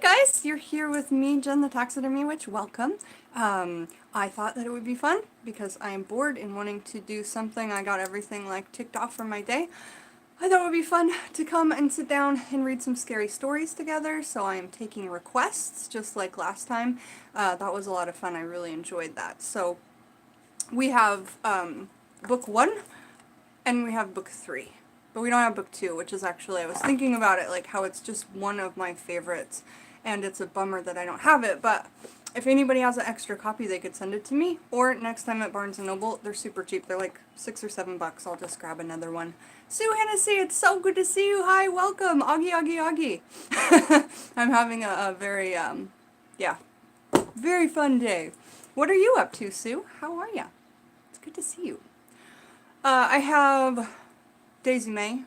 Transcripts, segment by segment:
guys, you're here with me, Jen the Taxidermy Witch. Welcome. I thought that it would be fun because I am bored and wanting to do something. I got everything like ticked off from my day. I thought it would be fun to come and sit down and read some scary stories together, so I am taking requests just like last time. That was a lot of fun. I really enjoyed that. So we have book 1 and we have book 3. But we don't have book 2, which is actually, I was thinking about it, like how it's just one of my favorites, and it's a bummer that I don't have it, but if anybody has an extra copy, they could send it to me, or next time at Barnes & Noble, they're super cheap, they're like $6 or $7, I'll just grab another one. Sue Hennessy, it's so good to see you, hi, welcome, Augie, Augie, Augie. I'm having a very, yeah, very fun day. What are you up to, Sue? How are ya? It's good to see you. I have Daisy May,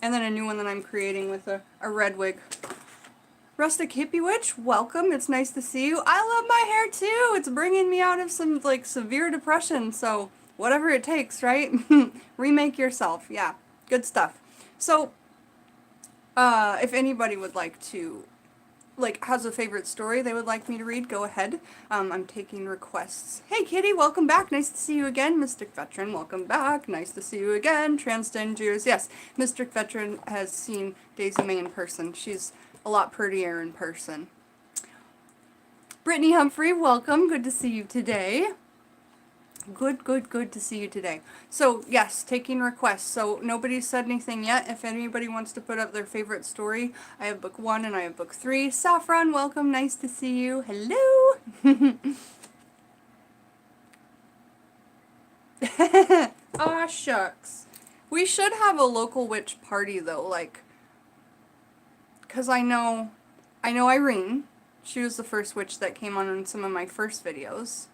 and then a new one that I'm creating with a red wig. Rustic Hippie Witch, welcome, it's nice to see you. I love my hair too, it's bringing me out of some like severe depression, so whatever it takes, right? Remake yourself, yeah, good stuff. So, if anybody would like to, like, has a favorite story they would like me to read, go ahead. I'm taking requests. Hey Kitty, welcome back. Nice to see you again. Mystic Veteran, welcome back. Nice to see you again. Transdangers, yes. Mystic Veteran has seen Daisy May in person. She's a lot prettier in person. Brittany Humphrey, welcome. Good to see you today. Good to see you today. So, yes, taking requests. So, nobody's said anything yet. If anybody wants to put up their favorite story, I have book 1 and I have book 3. Saffron, welcome. Nice to see you. Hello. Aw, shucks. We should have a local witch party, though, like, because I know Irene. She was the first witch that came on in some of my first videos.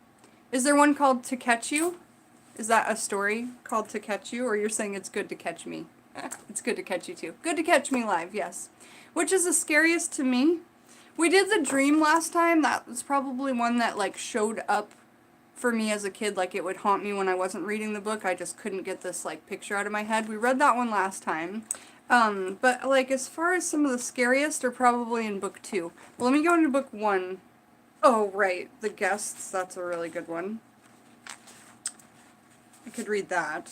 Is there one called To Catch You? Is that a story called To Catch You? Or you're saying it's good to catch me? It's good to catch you too. Good to catch me live, yes. Which is the scariest to me? We did the dream last time. That was probably one that like showed up for me as a kid. Like it would haunt me when I wasn't reading the book. I just couldn't get this like picture out of my head. We read that one last time. But like as far as some of the scariest are probably in book 2. Well, let me go into book 1. Oh, right, The Guests, that's a really good one. I could read that.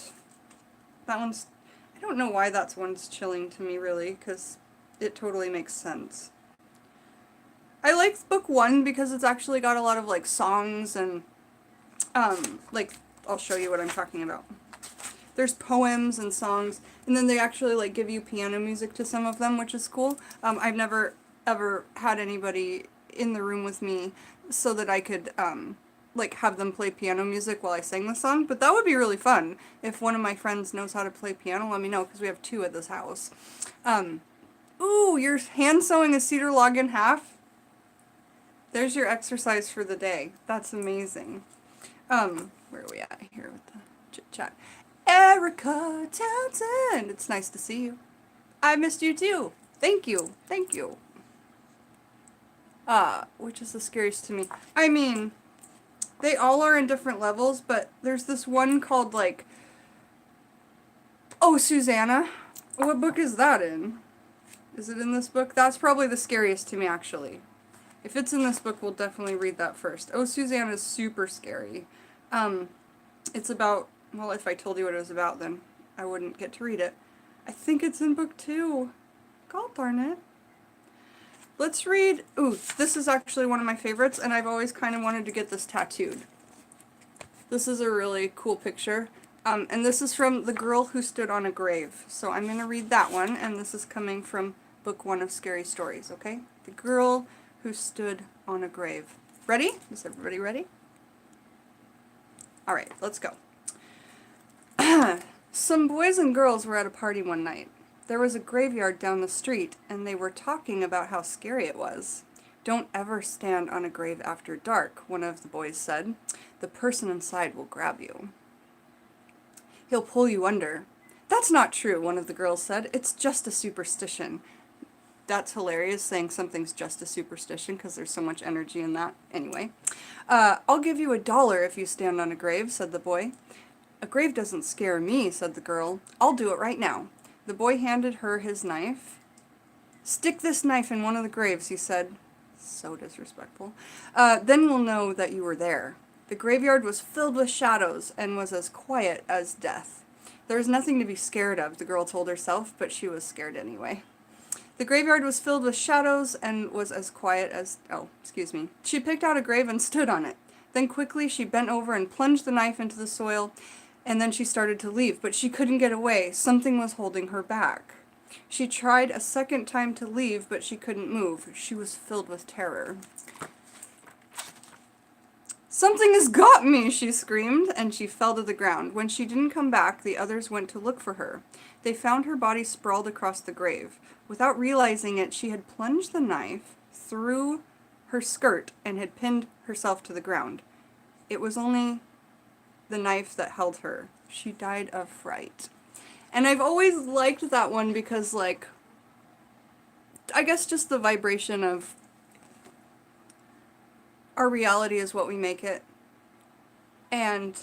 That one's, I don't know why that one's chilling to me, really, because it totally makes sense. I like book 1 because it's actually got a lot of, like, songs and, like, I'll show you what I'm talking about. There's poems and songs, and then they actually, like, give you piano music to some of them, which is cool. I've never, ever had anybody in the room with me so that I could like have them play piano music while I sang the song, but that would be really fun. If one of my friends knows how to play piano, let me know, because we have 2 at this house. Ooh, you're hand sewing a cedar log in half? There's your exercise for the day. That's amazing. Where are we at here with the chit chat? Erica Townsend, it's nice to see you. I missed you too. Thank you. Thank you. Which is the scariest to me. I mean, they all are in different levels, but there's this one called, like, Oh, Susanna. What book is that in? Is it in this book? That's probably the scariest to me, actually. If it's in this book, we'll definitely read that first. Oh, Susanna is super scary. It's about, well, if I told you what it was about, then I wouldn't get to read it. I think it's in book 2. God darn it. Let's read, ooh, this is actually one of my favorites, and I've always kind of wanted to get this tattooed. This is a really cool picture, and this is from The Girl Who Stood on a Grave. So I'm going to read that one, and this is coming from book 1 of Scary Stories, okay? The Girl Who Stood on a Grave. Ready? Is everybody ready? Alright, let's go. Some boys and girls were at a party one night. There was a graveyard down the street, and they were talking about how scary it was. Don't ever stand on a grave after dark, one of the boys said. The person inside will grab you. He'll pull you under. That's not true, one of the girls said. It's just a superstition. That's hilarious, saying something's just a superstition, because there's so much energy in that. Anyway. I'll give you $1 if you stand on a grave, said the boy. A grave doesn't scare me, said the girl. I'll do it right now. The boy handed her his knife. "Stick this knife in one of the graves," he said. So disrespectful. "Then we'll know that you were there." The graveyard was filled with shadows and was as quiet as death. There was nothing to be scared of, the girl told herself, but she was scared anyway. The graveyard was filled with shadows and was as quiet as... Oh, excuse me. She picked out a grave and stood on it. Then quickly she bent over and plunged the knife into the soil, and then she started to leave, but she couldn't get away. Something was holding her back. She tried a second time to leave, but she couldn't move. She was filled with terror. "Something has got me!" she screamed, and she fell to the ground. When she didn't come back, the others went to look for her. They found her body sprawled across the grave. Without realizing it, she had plunged the knife through her skirt and had pinned herself to the ground. It was only the knife that held her. She died of fright. And I've always liked that one because, like, I guess just the vibration of our reality is what we make it. And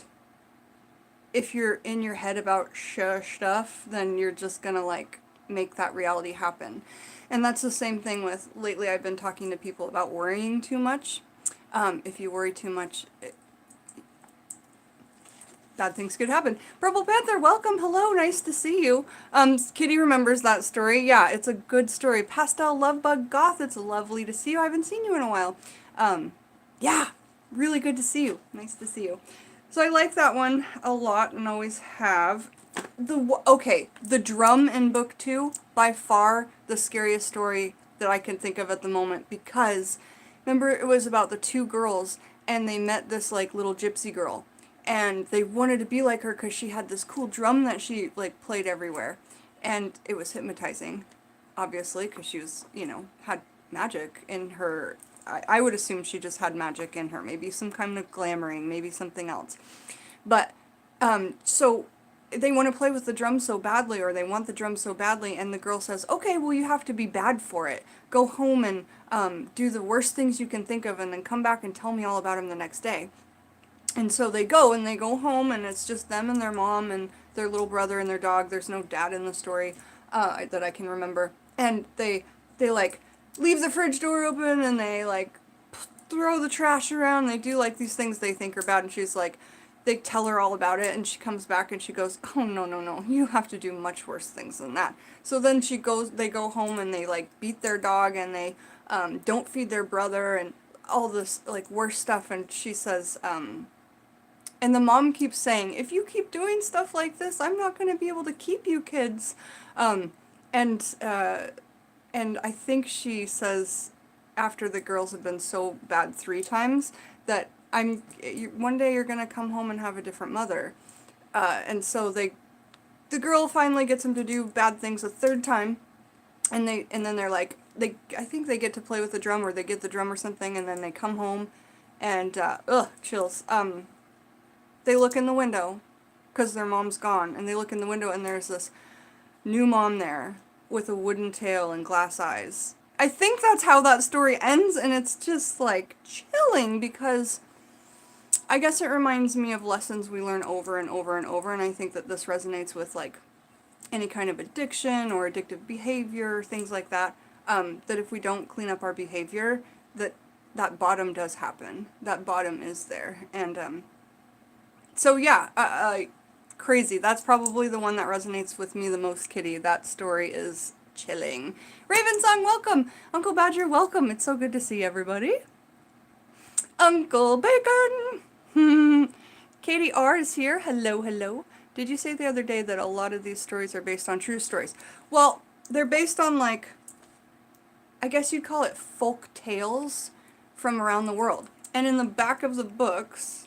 if you're in your head about stuff, then you're just gonna, like, make that reality happen. And that's the same thing with, lately I've been talking to people about worrying too much. If you worry too much, bad things could happen. Purple Panther, welcome, hello, nice to see you. Kitty remembers that story. Yeah, it's a good story. Pastel Lovebug Goth, it's lovely to see you. I haven't seen you in a while. Yeah, really good to see you. Nice to see you. So I like that one a lot and always have. The drum in book 2, by far the scariest story that I can think of at the moment, because remember it was about the two girls and they met this like little gypsy girl and they wanted to be like her because she had this cool drum that she like played everywhere, and it was hypnotizing, obviously, because she was, you know, had magic in her. I would assume she just had magic in her, maybe some kind of glamoring, maybe something else. But so they want to play with the drum so badly, or they want the drum so badly, and the girl says, "Okay, well, you have to be bad for it. Go home and do the worst things you can think of, and then come back and tell me all about them the next day." And so they go home, and it's just them and their mom and their little brother and their dog. There's no dad in the story that I can remember. And they like leave the fridge door open, and they like throw the trash around. They do like these things they think are bad, and she's like, they tell her all about it, and she comes back and she goes, "Oh, no, no, no, you have to do much worse things than that." So then they go home and they like beat their dog, and they don't feed their brother, and all this like worse stuff. And she says, and the mom keeps saying, "If you keep doing stuff like this, I'm not going to be able to keep you kids." And I think she says, after the girls have been so bad 3 times, that one day you're going to come home and have a different mother. And so the girl finally gets them to do bad things a 3rd time, and then they're like, I think they get to play with the drum, or they get the drum or something, and then they come home, and chills. They look in the window, because their mom's gone, and they look in the window, and there's this new mom there with a wooden tail and glass eyes. I think that's how that story ends, and it's just like chilling, because I guess it reminds me of lessons we learn over and over and over, and I think that this resonates with like any kind of addiction or addictive behavior, things like that, that if we don't clean up our behavior, that bottom does happen. That bottom is there. And so yeah, crazy. That's probably the one that resonates with me the most, Kitty. That story is chilling. Raven Song, welcome! Uncle Badger, welcome! It's so good to see everybody. Uncle Bacon! Katie R is here. Hello, hello. Did you say the other day that a lot of these stories are based on true stories? Well, they're based on, like, I guess you'd call it folk tales from around the world. And in the back of the books,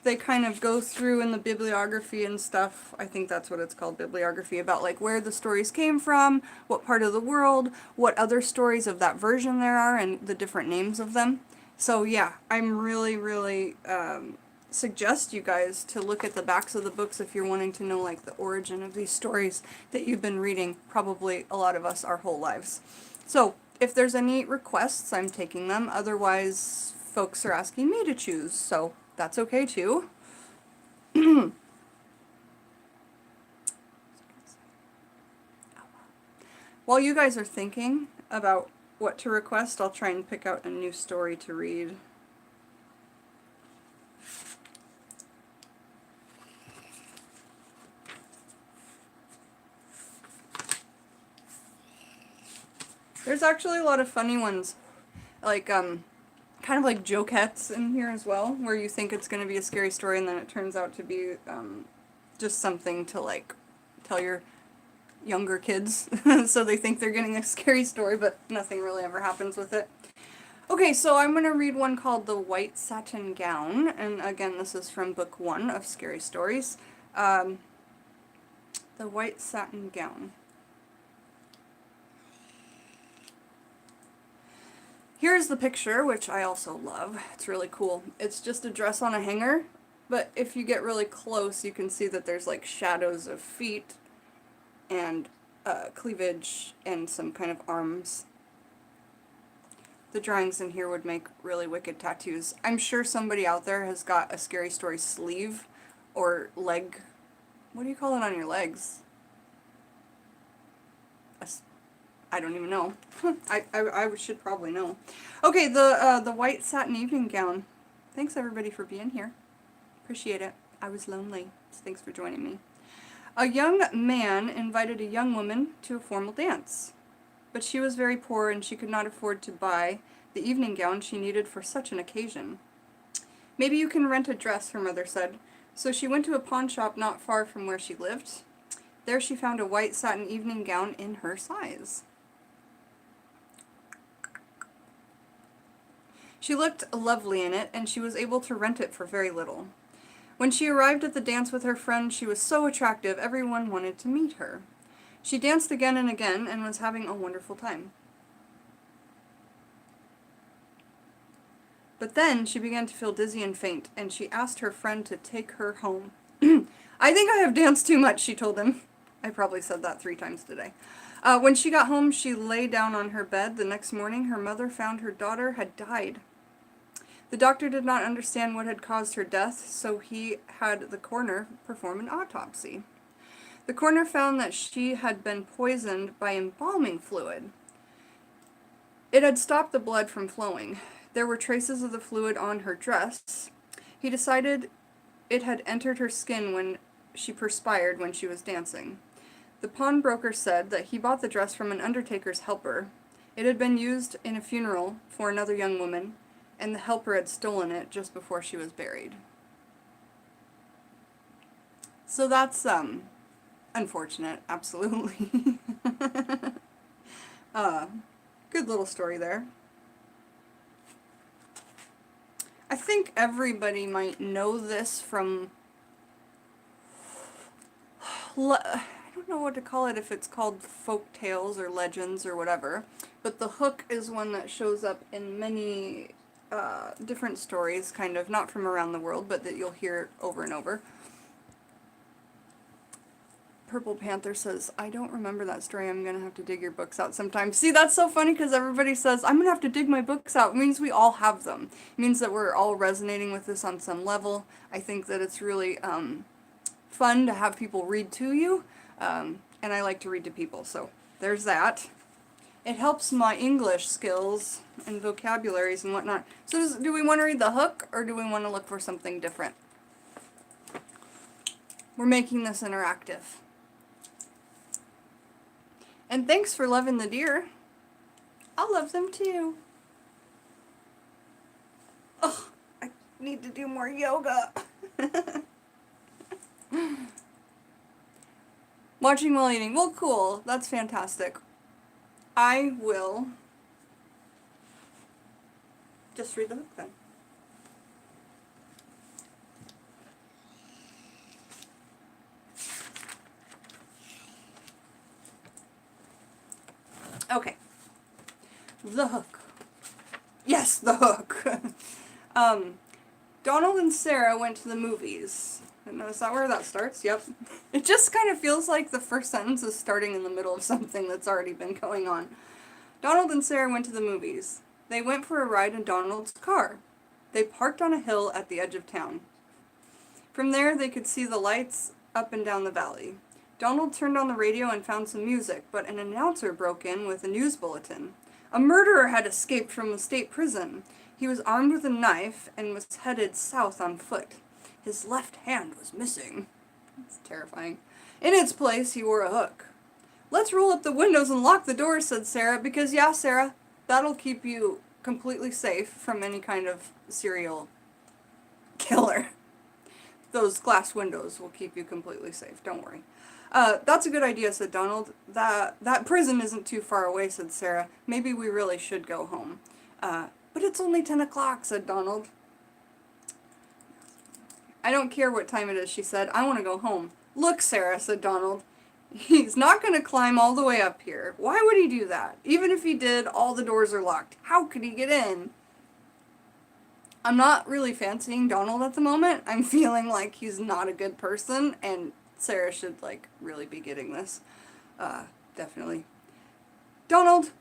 they kind of go through in the bibliography and stuff, I think that's what it's called, bibliography, about like where the stories came from, what part of the world, what other stories of that version there are, and the different names of them. So yeah, I'm really suggest you guys to look at the backs of the books if you're wanting to know like the origin of these stories that you've been reading, probably a lot of us our whole lives. So if there's any requests, I'm taking them. Otherwise, folks are asking me to choose, so that's okay too. While you guys are thinking about what to request, I'll try and pick out a new story to read. There's actually a lot of funny ones, like, kind of like jokettes in here as well, where you think it's going to be a scary story and then it turns out to be, just something to, like, tell your younger kids so they think they're getting a scary story, but nothing really ever happens with it. Okay, so I'm going to read one called The White Satin Gown, and again, this is from book 1 of Scary Stories. The White Satin Gown. Here's the picture, which I also love. It's really cool. It's just a dress on a hanger, but if you get really close, you can see that there's like shadows of feet and cleavage and some kind of arms. The drawings in here would make really wicked tattoos. I'm sure somebody out there has got a Scary Story sleeve or leg. What do you call it on your legs? I don't even know. I should probably know. Okay, the white satin evening gown. Thanks everybody for being here. Appreciate it. I was lonely, so thanks for joining me. A young man invited a young woman to a formal dance, but she was very poor and she could not afford to buy the evening gown she needed for such an occasion. Maybe you can rent a dress, her mother said. So she went to a pawn shop not far from where she lived. There she found a white satin evening gown in her size. She looked lovely in it, and she was able to rent it for very little. When she arrived at the dance with her friend, she was so attractive, everyone wanted to meet her. She danced again and again, and was having a wonderful time. But then she began to feel dizzy and faint, and she asked her friend to take her home. I think I have danced too much, she told him. I probably said that 3 times today. When she got home, she lay down on her bed. The next morning, her mother found her daughter had died. The doctor did not understand what had caused her death, so he had the coroner perform an autopsy. The coroner found that she had been poisoned by embalming fluid. It had stopped the blood from flowing. There were traces of the fluid on her dress. He decided it had entered her skin when she perspired when she was dancing. The pawnbroker said that he bought the dress from an undertaker's helper. It had been used in a funeral for another young woman, and the helper had stolen it just before she was buried. So that's, unfortunate, absolutely. Good little story there. I think everybody might know this from, I don't know what to call it, if it's called folk tales or legends or whatever, but the hook is one that shows up in many different stories, kind of, not from around the world, but that you'll hear over and over. Purple Panther says, I don't remember that story, I'm going to have to dig your books out sometime. See, that's so funny because everybody says, I'm going to have to dig my books out. It means we all have them. It means that we're all resonating with this on some level. I think that it's really fun to have people read to you, and I like to read to people, so there's that. It helps my English skills and vocabularies and whatnot. So do we want to read the hook, or do we want to look for something different? We're making this interactive. And thanks for loving the deer. I'll love them too. Ugh, I need to do more yoga. Watching while eating. Well, cool. That's fantastic. I will just read the hook then. Okay. The hook. Yes, the hook. Donald and Sarah went to the movies. And is that where that starts? Yep. It just kind of feels like the first sentence is starting in the middle of something that's already been going on. Donald and Sarah went to the movies. They went for a ride in Donald's car. They parked on a hill at the edge of town. From there, they could see the lights up and down the valley. Donald turned on the radio and found some music, but an announcer broke in with a news bulletin. A murderer had escaped from the state prison. He was armed with a knife and was headed south on foot. His left hand was missing. That's terrifying. In its place, he wore a hook. "Let's roll up the windows and lock the doors," said Sarah, because, yeah, Sarah, that'll keep you completely safe from any kind of serial killer. Those glass windows will keep you completely safe, don't worry. That's a good idea, said Donald. That prison isn't too far away, said Sarah. Maybe we really should go home. But it's only 10 o'clock, said Donald. "I don't care what time it is," she said. "I want to go home." "Look, Sarah," said Donald. "He's not going to climb all the way up here. Why would he do that? Even if he did, all the doors are locked. How could he get in?" I'm not really fancying Donald at the moment. I'm feeling like he's not a good person, and Sarah should, like, really be getting this. Definitely. "Donald,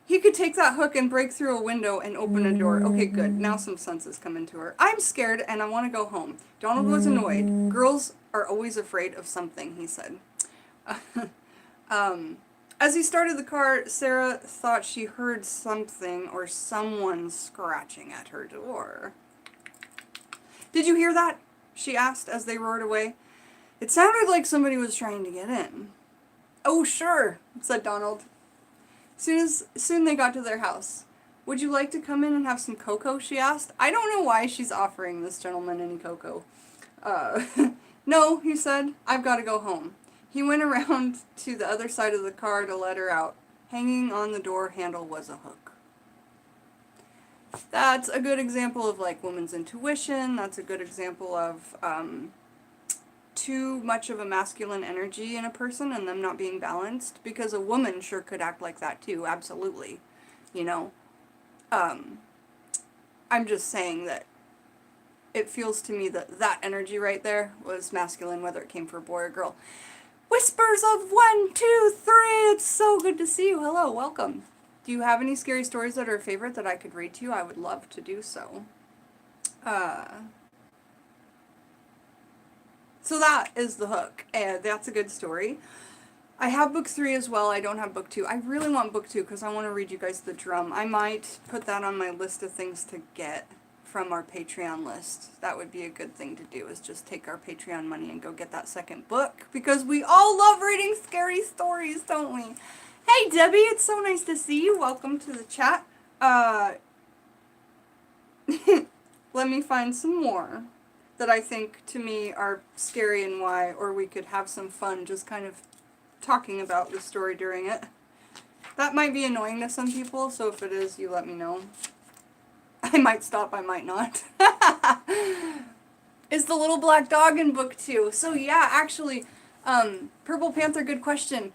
he could take that hook and break through a window and open a door." Okay, good. Now some sense has come into her. "I'm scared, and I want to go home." Donald was annoyed. "Girls are always afraid of something," he said. As he started the car, Sarah thought she heard something or someone scratching at her door. "Did you hear that?" she asked as they roared away. "It sounded like somebody was trying to get in." "Oh, sure," said Donald. Soon they got to their house. "Would you like to come in and have some cocoa?" she asked. I don't know why she's offering this gentleman any cocoa. "No," he said. "I've got to go home." He went around to the other side of the car to let her out. Hanging on the door handle was a hook. That's a good example of, like, woman's intuition. That's a good example of too much of a masculine energy in a person and them not being balanced, because a woman sure could act like that too, absolutely. You know? I'm just saying that it feels to me that that energy right there was masculine, whether it came from a boy or girl. Whispers of 1, 2, 3. It's so good to see you. Hello, welcome. Do you have any scary stories that are a favorite that I could read to you? I would love to do so. So that is The Hook, and that's a good story. I have book 3 as well. I don't have book 2. I really want book 2 because I want to read you guys The Drum. I might put that on my list of things to get from our Patreon list. That would be a good thing to do, is just take our Patreon money and go get that second book, because we all love reading scary stories, don't we? Hey Debbie, it's so nice to see you. Welcome to the chat. Let me find some more that I think to me are scary and why, or we could have some fun just kind of talking about the story during it. That might be annoying to some people, so if it is, you let me know. I might stop, I might not. Is the little black dog in book 2? So yeah, actually, Purple Panther, good question.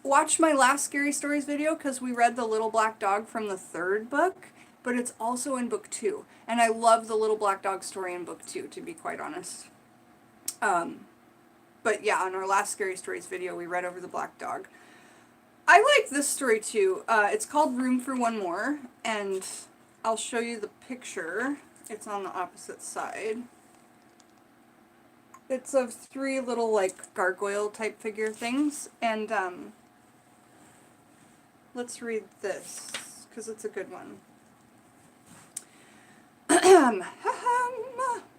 Watch my last Scary Stories video, because we read the little black dog from the 3rd book, but it's also in book 2. And I love the little black dog story in book 2, to be quite honest. But yeah, on our last Scary Stories video, we read over the black dog. I like this story too. It's called Room for One More, and I'll show you the picture. It's on the opposite side. It's of 3 little, like, gargoyle type figure things, and let's read this, because it's a good one.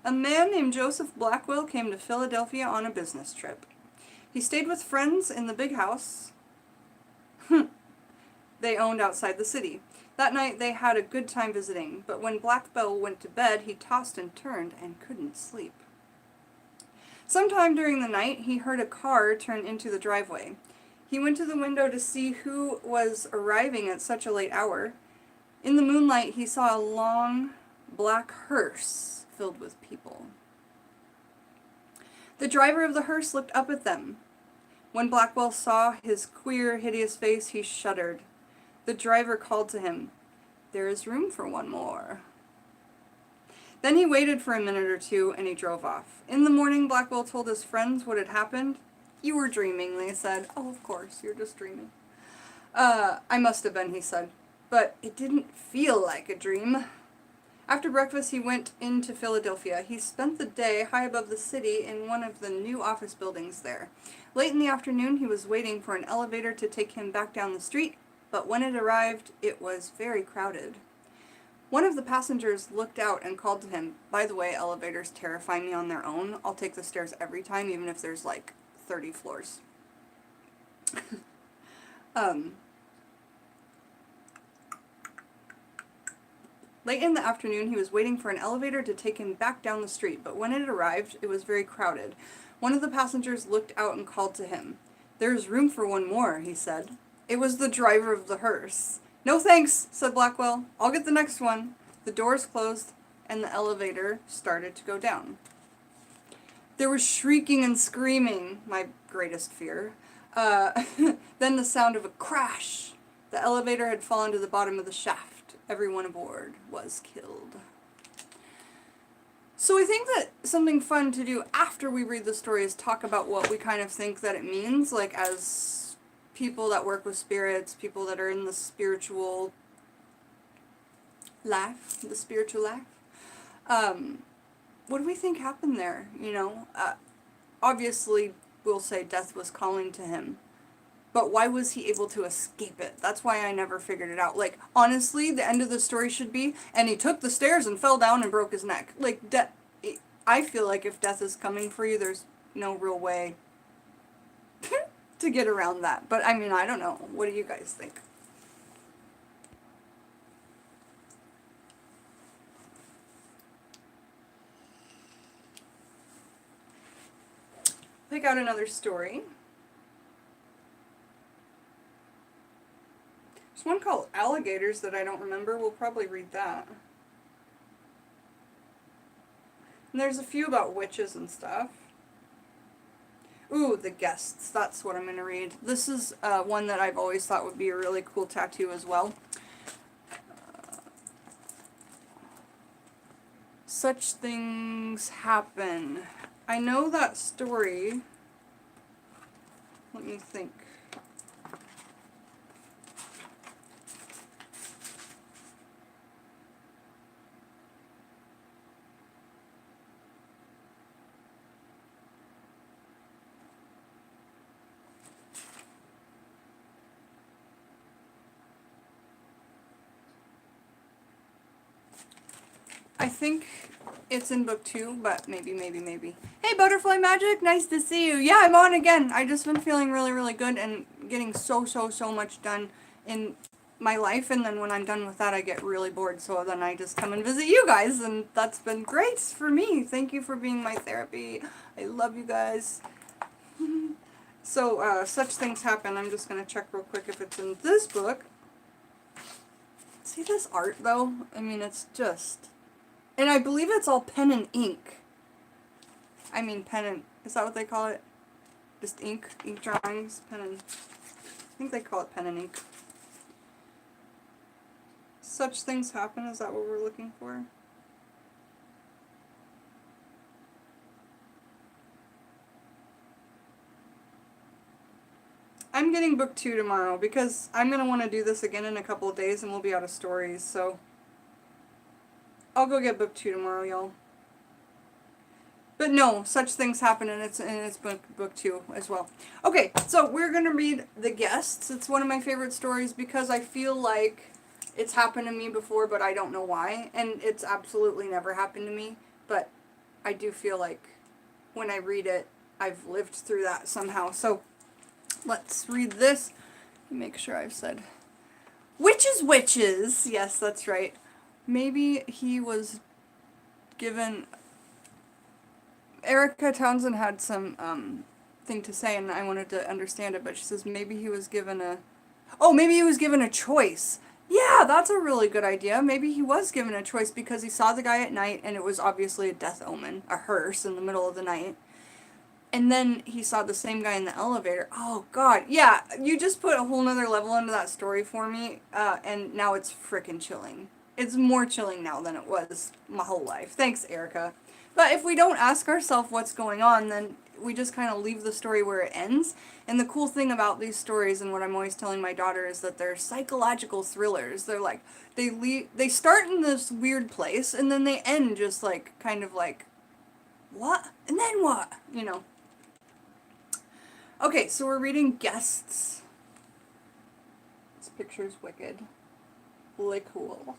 A man named Joseph Blackwell came to Philadelphia on a business trip. He stayed with friends in the big house they owned outside the city. That night they had a good time visiting, but when Blackwell went to bed, he tossed and turned and couldn't sleep. Sometime during the night, he heard a car turn into the driveway. He went to the window to see who was arriving at such a late hour. In the moonlight, he saw a long black hearse filled with people. The driver of the hearse looked up at them. When Blackwell saw his queer, hideous face, he shuddered. The driver called to him, "There is room for one more." Then he waited for a minute or two, and he drove off. In the morning, Blackwell told his friends what had happened. "You were dreaming," they said. "Oh, of course, you're just dreaming." I must have been," he said. "But it didn't feel like a dream. After breakfast, he went into Philadelphia. He spent the day high above the city in one of the new office buildings there. Late in the afternoon, he was waiting for an elevator to take him back down the street, but when it arrived, it was very crowded. One of the passengers looked out and called to him. By the way, elevators terrify me on their own. I'll take the stairs every time, even if there's like 30 floors. Late in the afternoon, he was waiting for an elevator to take him back down the street, but when it arrived, it was very crowded. One of the passengers looked out and called to him. "There's room for one more," he said. It was the driver of the hearse. "No thanks," said Blackwell. "I'll get the next one." The doors closed, and the elevator started to go down. There was shrieking and screaming, my greatest fear. Then the sound of a crash. The elevator had fallen to the bottom of the shaft. Everyone aboard was killed. So I think that something fun to do after we read the story is talk about what we kind of think that it means, like as people that work with spirits, people that are in the spiritual life, what do we think happened there, you know? Obviously, we'll say death was calling to him. But why was he able to escape it? That's why I never figured it out. Like, honestly, the end of the story should be, and he took the stairs and fell down and broke his neck. Like, I feel like if death is coming for you, there's no real way to get around that. But, I mean, I don't know. What do you guys think? Pick out another story. There's one called Alligators that I don't remember. We'll probably read that. And there's a few about witches and stuff. Ooh, The Guests. That's what I'm going to read. This is one that I've always thought would be a really cool tattoo as well. Such things happen. I know that story. Let me think. I think it's in book 2, but maybe. Hey, Butterfly Magic, nice to see you. Yeah, I'm on again. I just been feeling really good and getting so much done in my life, and then when I'm done with that, I get really bored, so then I just come and visit you guys, and that's been great for me. Thank you for being my therapy. I love you guys. So, Such Things Happen. I'm just going to check real quick if it's in this book. See this art, though? I mean, it's just... And I believe it's all pen and ink. I mean, pen and... Is that what they call it? Just ink? Ink drawings? Pen and... I think they call it pen and ink. Such Things Happen? Is that what we're looking for? I'm getting book 2 tomorrow because I'm going to want to do this again in a couple of days and we'll be out of stories, so... I'll go get book 2 tomorrow, y'all. But no, Such Things Happen, and it's book 2 as well. Okay, so we're going to read The Guests. It's one of my favorite stories because I feel like it's happened to me before, but I don't know why. And it's absolutely never happened to me, but I do feel like when I read it, I've lived through that somehow. So let's read this. Make sure I've said witches. Yes, that's right. Maybe he was given... Erica Townsend had some thing to say, and I wanted to understand it, but she says maybe he was given a... Oh, maybe he was given a choice. Yeah, that's a really good idea. Maybe he was given a choice because he saw the guy at night, and it was obviously a death omen, a hearse in the middle of the night. And then he saw the same guy in the elevator. Oh, God. Yeah, you just put a whole nother level into that story for me, and now it's frickin' chilling. It's more chilling now than it was my whole life. Thanks, Erica. But if we don't ask ourselves what's going on, then we just kind of leave the story where it ends. And the cool thing about these stories, and what I'm always telling my daughter, is that they're psychological thrillers. They're like, they start in this weird place, and then they end just like, kind of like, what? And then what? You know. Okay, so we're reading Guests. This picture's wicked. Really cool.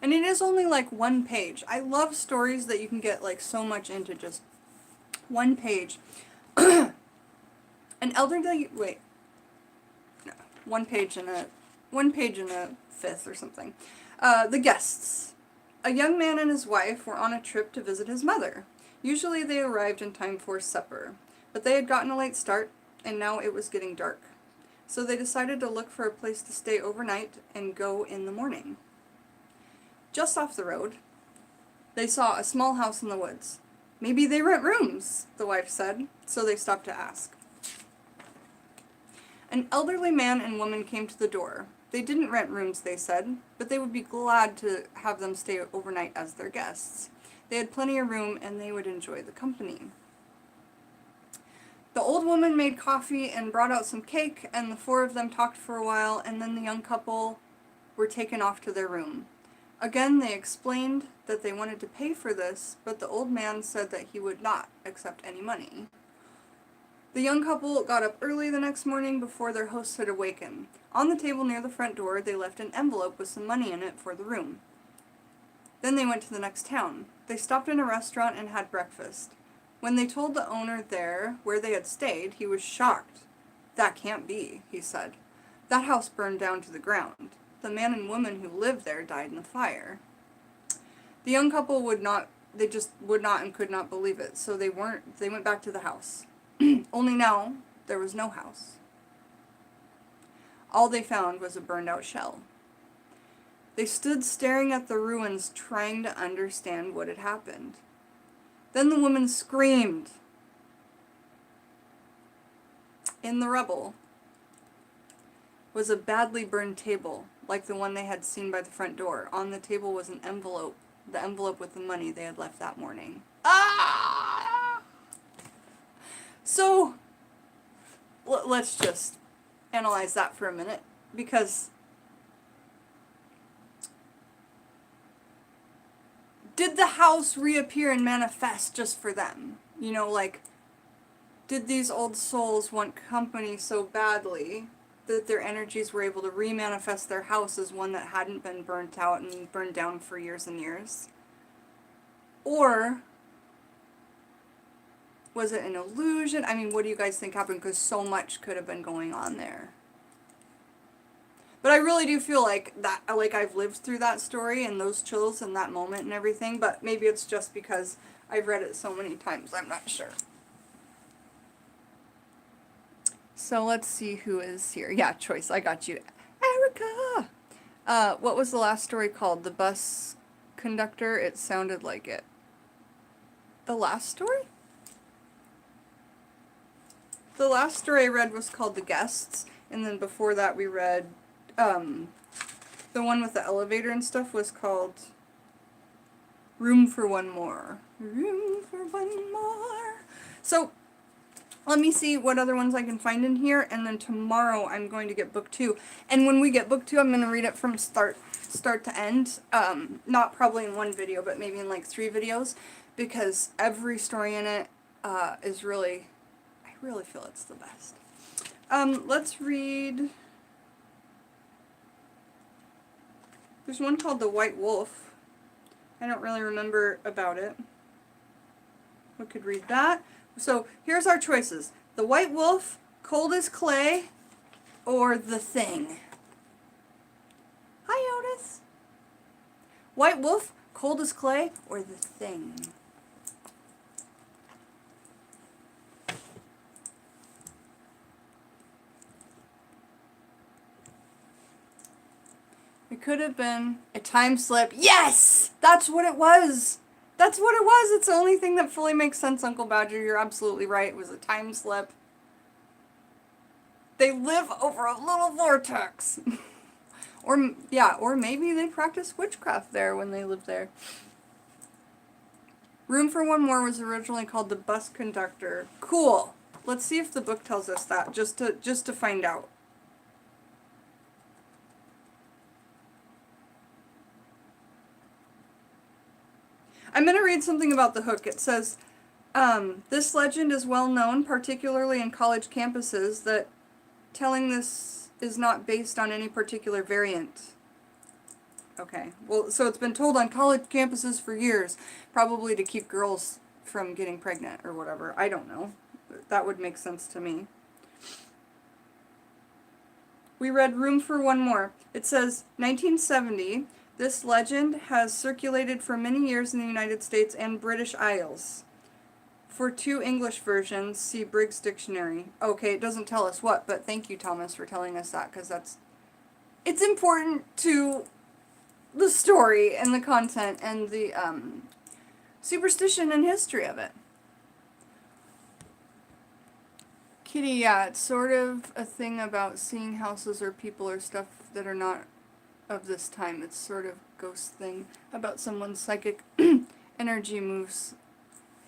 And it is only like one page. I love stories that you can get like so much into just one page. An elderly, wait, no, one page and a fifth or something. The Guests. A young man and his wife were on a trip to visit his mother. Usually they arrived in time for supper, but they had gotten a late start, and now it was getting dark. So they decided to look for a place to stay overnight and go in the morning. Just off the road, they saw a small house in the woods. Maybe they rent rooms, the wife said, so they stopped to ask. An elderly man and woman came to the door. They didn't rent rooms, they said, but they would be glad to have them stay overnight as their guests. They had plenty of room and they would enjoy the company. The old woman made coffee and brought out some cake, and the four of them talked for a while, and then the young couple were taken off to their room. Again, they explained that they wanted to pay for this, but the old man said that he would not accept any money. The young couple got up early the next morning before their hosts had awakened. On the table near the front door, they left an envelope with some money in it for the room. Then they went to the next town. They stopped in a restaurant and had breakfast. When they told the owner there where they had stayed, he was shocked. "That can't be," he said. "That house burned down to the ground. The man and woman who lived there died in the fire." The young couple they just would not and could not believe it, so they went back to the house. Only now, there was no house. All they found was a burned out shell. They stood staring at the ruins, trying to understand what had happened. Then the woman screamed. In the rubble was a badly burned table, like the one they had seen by the front door. On the table was an envelope, the envelope with the money they had left that morning. Ah! So, let's just analyze that for a minute, because did the house reappear and manifest just for them? You know, like, did these old souls want company so badly that their energies were able to remanifest their house as one that hadn't been burnt out and burned down for years and years? Or was it an illusion? I mean, what do you guys think happened? Because so much could have been going on there. But I really do feel like that, like I've lived through that story and those chills and that moment and everything, but maybe it's just because I've read it so many times, I'm not sure. So let's see who is here. Yeah, Choice, I got you. Erica! What was the last story called? The bus conductor? It sounded like it. The last story? The last story I read was called The Guests, and then before that we read, the one with the elevator and stuff was called Room for One More. Room for one more. So, let me see what other ones I can find in here, and then tomorrow I'm going to get book 2. And when we get book 2, I'm going to read it from start to end. Not probably in one video, but maybe in like 3 videos, because every story in it is really, I really feel it's the best. Let's read, there's one called The White Wolf. I don't really remember about it. We could read that. So here's our choices. The White Wolf, Cold as Clay, or The Thing. Hi, Otis. White Wolf, Cold as Clay, or The Thing. It could have been a time slip. Yes! That's what it was! That's what it was! It's the only thing that fully makes sense, Uncle Badger. You're absolutely right. It was a time slip. They live over a little vortex. Or maybe they practiced witchcraft there when they lived there. Room for One More was originally called The Bus Conductor. Cool. Let's see if the book tells us that, just to find out. I'm going to read something about the hook. It says, this legend is well known, particularly in college campuses, that telling this is not based on any particular variant. Okay, well, so it's been told on college campuses for years, probably to keep girls from getting pregnant or whatever. I don't know. That would make sense to me. We read Room for One More. It says, 1970, this legend has circulated for many years in the United States and British Isles. For 2 English versions, see Briggs Dictionary. Okay, it doesn't tell us what, but thank you, Thomas, for telling us that, because it's important to the story and the content and the superstition and history of it. Kitty, yeah, it's sort of a thing about seeing houses or people or stuff that are not of this time. It's sort of ghost thing about someone's psychic energy moves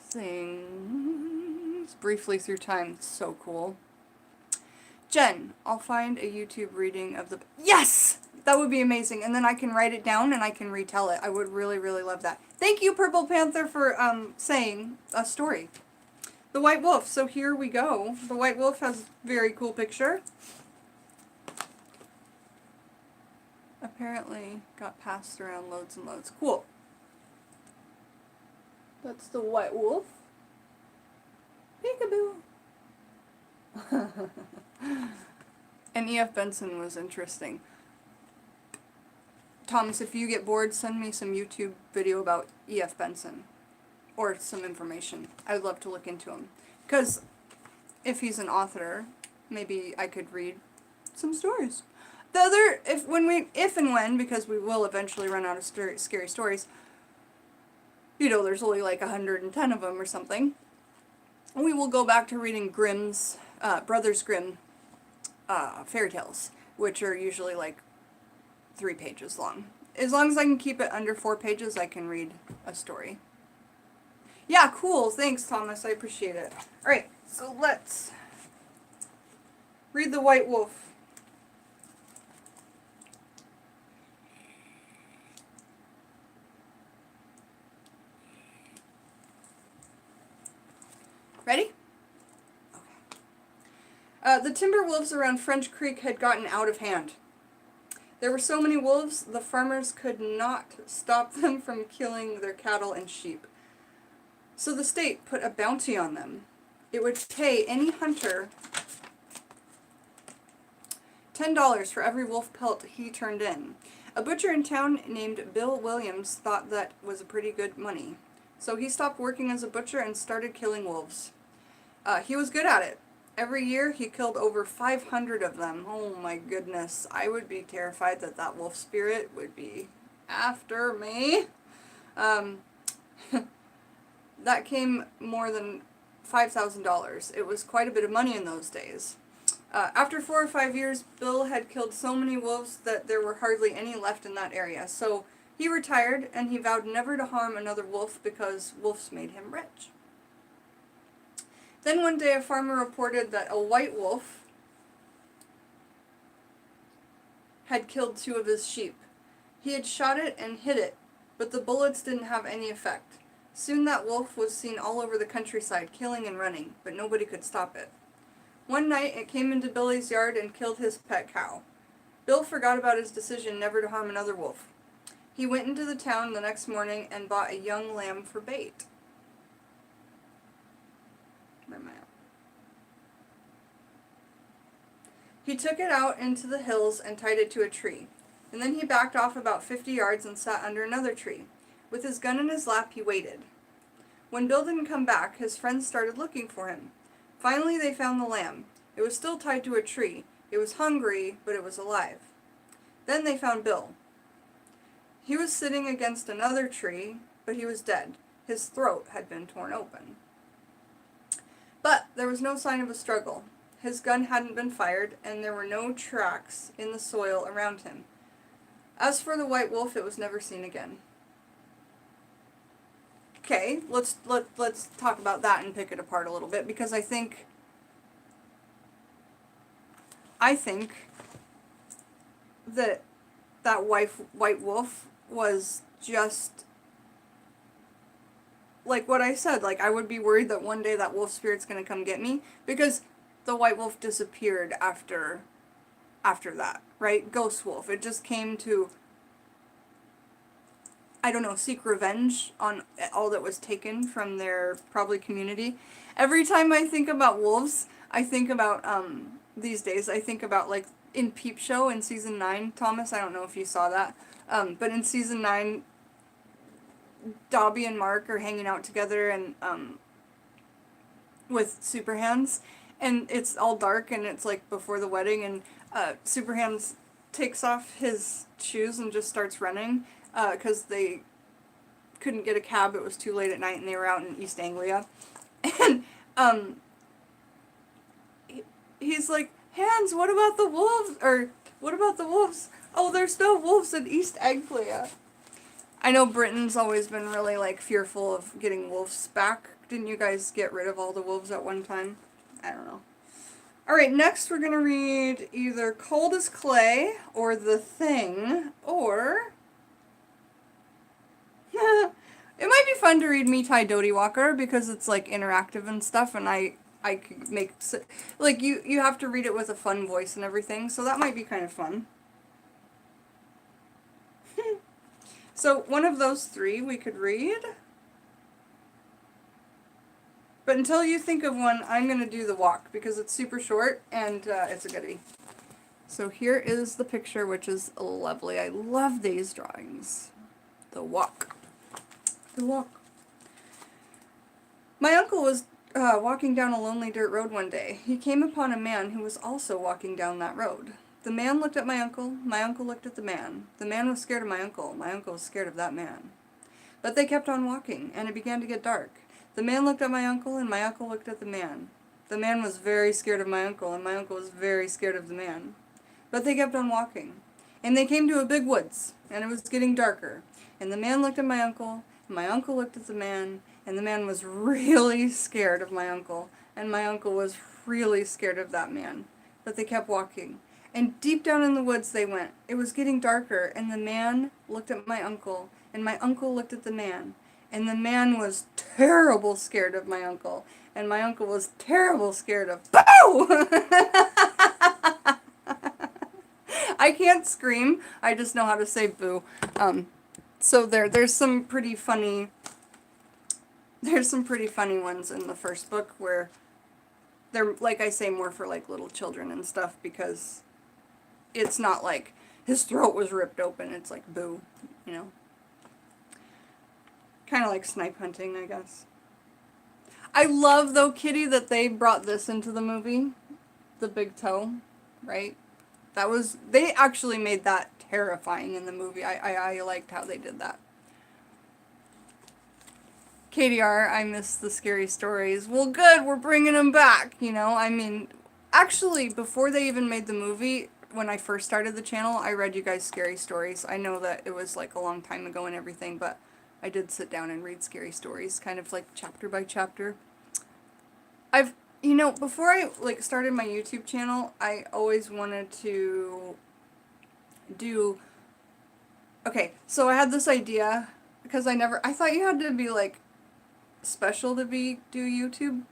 things briefly through time. It's so cool. Jen, I'll find a YouTube reading of the... Yes! That would be amazing. And then I can write it down and I can retell it. I would really, really love that. Thank you, Purple Panther, for saying a story. The White Wolf. So here we go. The White Wolf has a very cool picture. Apparently got passed around loads and loads. Cool. That's the White Wolf. Peekaboo. And E.F. Benson was interesting. Thomas, if you get bored, send me some YouTube video about E.F. Benson. Or some information. I would love to look into him. Because if he's an author, maybe I could read some stories. The other, if and when, because we will eventually run out of scary stories, you know, there's only like 110 of them or something, we will go back to reading Grimm's, Brothers Grimm fairy tales, which are usually like 3 pages long. As long as I can keep it under 4 pages, I can read a story. Yeah, cool. Thanks, Thomas. I appreciate it. Alright, so let's read The White Wolf. Ready? Okay. The timber wolves around French Creek had gotten out of hand. There were so many wolves, the farmers could not stop them from killing their cattle and sheep. So the state put a bounty on them. It would pay any hunter $10 for every wolf pelt he turned in. A butcher in town named Bill Williams thought that was a pretty good money. So he stopped working as a butcher and started killing wolves. He was good at it. Every year he killed over 500 of them. Oh my goodness. I would be terrified that that wolf spirit would be after me. That came more than $5,000. It was quite a bit of money in those days. After 4 or 5 years, Bill had killed so many wolves that there were hardly any left in that area. So he retired and he vowed never to harm another wolf because wolves made him rich. Then one day a farmer reported that a white wolf had killed 2 of his sheep. He had shot it and hit it, but the bullets didn't have any effect. Soon that wolf was seen all over the countryside, killing and running, but nobody could stop it. One night it came into Billy's yard and killed his pet cow. Bill forgot about his decision never to harm another wolf. He went into the town the next morning and bought a young lamb for bait. Where am I at? He took it out into the hills and tied it to a tree. And then he backed off about 50 yards and sat under another tree. With his gun in his lap, he waited. When Bill didn't come back, his friends started looking for him. Finally, they found the lamb. It was still tied to a tree. It was hungry, but it was alive. Then they found Bill. He was sitting against another tree, but he was dead. His throat had been torn open. But there was no sign of a struggle. His gun hadn't been fired, and there were no tracks in the soil around him. As for the white wolf, it was never seen again. Okay, let's talk about that and pick it apart a little bit, because I think that white wolf was just like what I said. Like, I would be worried that one day that wolf spirit's gonna come get me, because the white wolf disappeared after that, right? Ghost wolf. It just came to, I don't know, seek revenge on all that was taken from their probably community. Every time I think about wolves, I think about, these days, I think about, like, in Peep Show in season 9, Thomas, I don't know if you saw that, but in season 9, Dobby and Mark are hanging out together and, with Super Hands, and it's all dark, and it's, like, before the wedding, and, Super Hands takes off his shoes and just starts running, because they couldn't get a cab, it was too late at night, and they were out in East Anglia. And, he's like, Hands, what about the wolves? Or, what about the wolves? Oh, there's no wolves in East Anglia. I know Britain's always been really, like, fearful of getting wolves back. Didn't you guys get rid of all the wolves at one time? I don't know. Alright, next we're gonna read either Cold as Clay, or The Thing, or... It might be fun to read Me Tai Doty Walker, because it's, like, interactive and stuff, and I could make... Like, you have to read it with a fun voice and everything, so that might be kind of fun. So, one of those three we could read. But until you think of one, I'm going to do The Walk, because it's super short, and it's a goodie. So here is the picture, which is lovely. I love these drawings. The Walk. The Walk. My uncle was walking down a lonely dirt road one day. He came upon a man who was also walking down that road. The man looked at my uncle looked at the man. The man was scared of my uncle was scared of that man. But they kept on walking, and it began to get dark. The man looked at my uncle looked at the man. The man was very scared of my uncle was very scared of the man. But they kept on walking. And they came to a big woods, and it was getting darker. And the man looked at my uncle looked at the man was really scared of my uncle was really scared of that man. But they kept walking. And deep down in the woods they went. It was getting darker, and the man looked at my uncle looked at the man. And the man was terrible scared of my uncle was terrible scared of... Boo! I can't scream, I just know how to say boo. So there's some pretty funny... There's some pretty funny ones in the first book where they're, like I say, more for, like, little children and stuff, because it's not like his throat was ripped open, it's like boo, you know. Kind of like snipe hunting, I guess. I love, though, Kitty, that they brought this into the movie. The big toe, right? That was... They actually made that terrifying in the movie. I liked how they did that. KDR, I miss the scary stories. Well, good, we're bringing them back, you know? I mean, actually, before they even made the movie, when I first started the channel, I read you guys scary stories. I know that it was, like, a long time ago and everything, but I did sit down and read scary stories, kind of like chapter by chapter. You know, before I, like, started my YouTube channel, I always wanted to do... Okay, so I had this idea, because I thought you had to be, like, special to do YouTube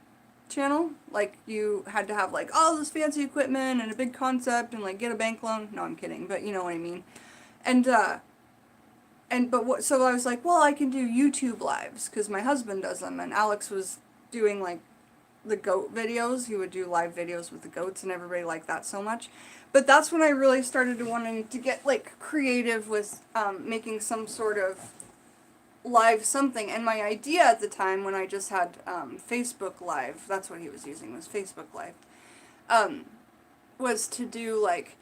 channel. Like, you had to have, like, all this fancy equipment and a big concept and, like, get a bank loan. No, I'm kidding, but you know what I mean. So I was like, well, I can do YouTube lives, because my husband does them, and Alex was doing, like, the goat videos. He would do live videos with the goats, and everybody liked that so much. But that's when I really started wanting to get, like, creative with making some sort of live something. And my idea at the time, when I just had Facebook Live, that's what he was using, was Facebook Live, was to do, like,